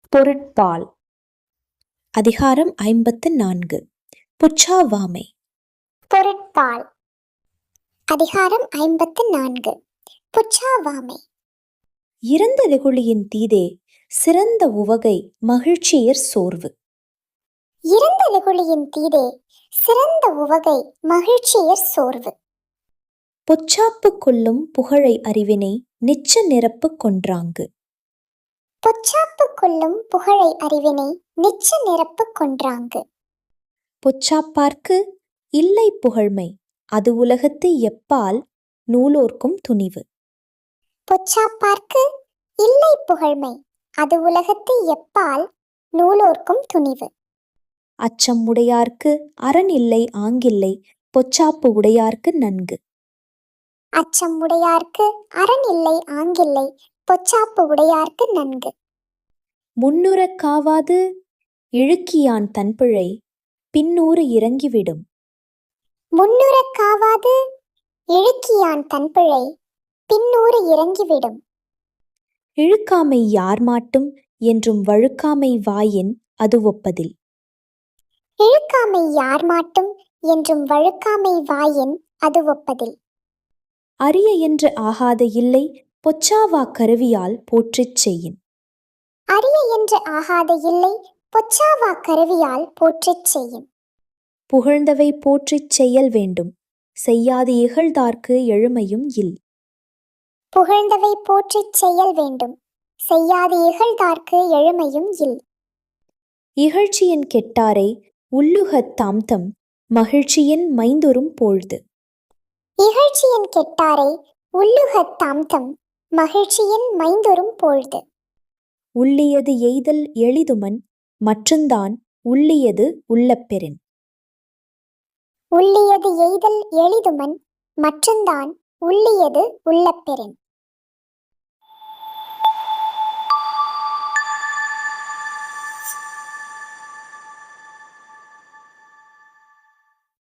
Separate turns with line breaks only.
பொருட்பால். அதிகாரம் 54. புச்சாவாமை.
பொருட்பால். அதிகாரம் 54. புச்சாவாமை.
இறந்த வெகுளியின் தீதே சிறந்த உவகை மகிழ்ச்சியர் சோர்வு.
இறந்த வெகுளியின் தீதே சிறந்த உவகை மகிழ்ச்சியர் சோர்வு.
பொச்சாப்பு கொள்ளும் புகழை அறிவினை நிச்ச நிரப்பு கொன்றாங்கு.
பொச்சாப்பு கொள்ளும் புகழை அறிவினை நிச்ச நிரப்பு கொன்றாங்கு.
பொச்சாப்பார்க்கு இல்லை புகழ்மை அது உலகத்து எப்பால் நூலோர்க்கும் துணிவு.
பொச்சாப்பார்க்கு இல்லை புகழ்மை அது உலகத்து எப்பால் நூலோர்க்கும் துணிவு.
அச்சம் உடையார்க்கு அரண் இல்லை ஆங்கில்லை பொச்சாப்பு உடையார்க்கு நன்கு.
அச்சம் உடையார்க்கு அரண் இல்லை ஆங்கில்லை பொச்சாப்பு உடையார்க்கு நன்கு.
முன்னுறக் காவாது இழுக்கியான் தன்பிழை பின்னூறு இறங்கிவிடும்.
முன்னுறக் காவாது இழுக்கியான் தன்பிழை பின்னூறு இறங்கிவிடும்.
இழுக்காமை யார் மாட்டும் என்றும் வழுக்காமை வாயின் அது ஒப்பதில்.
இழுக்காமை யார் மாட்டும் என்றும் வழுக்காமை வாயின் அது ஒப்பதில்.
அரிய என்று ஆகாத இல்லை பொச்சாவா கருவியால் போற்றிச் செய்யின்.
அரிய என்று ஆகாத இல்லை பொச்சாவா கருவியால் போற்றிச் செய்யின்.
புகழ்ந்தவை போற்றிச் செய்யல் வேண்டும் செய்யாது இகழ்ந்தார்க்கு எழுமையும் இல்.
புகழ்ந்தவை போற்றிச் செய்யல் வேண்டும் செய்யாது இகழ்ந்தார்க்கு எழுமையும் இல்.
இகழ்ச்சியின் கெட்டாரை உள்ளுகத் தாம்தம் மகிழ்ச்சியின் மைந்தொரும் போழ்து.
இகழ்ச்சியின் கெட்டாரை உள்ளுகத் தாம்தம் மகிழ்ச்சியின் மைந்தொரும் போழ்து.
உள்ளியது எய்தல் எளிதுமன் மற்றுந்தான் உள்ளியது உள்ளப்பெறின்.
உள்ளியது எய்தல் எளிதுமன் மற்றுந்தான் உள்ளியது உள்ளப்பெறின்.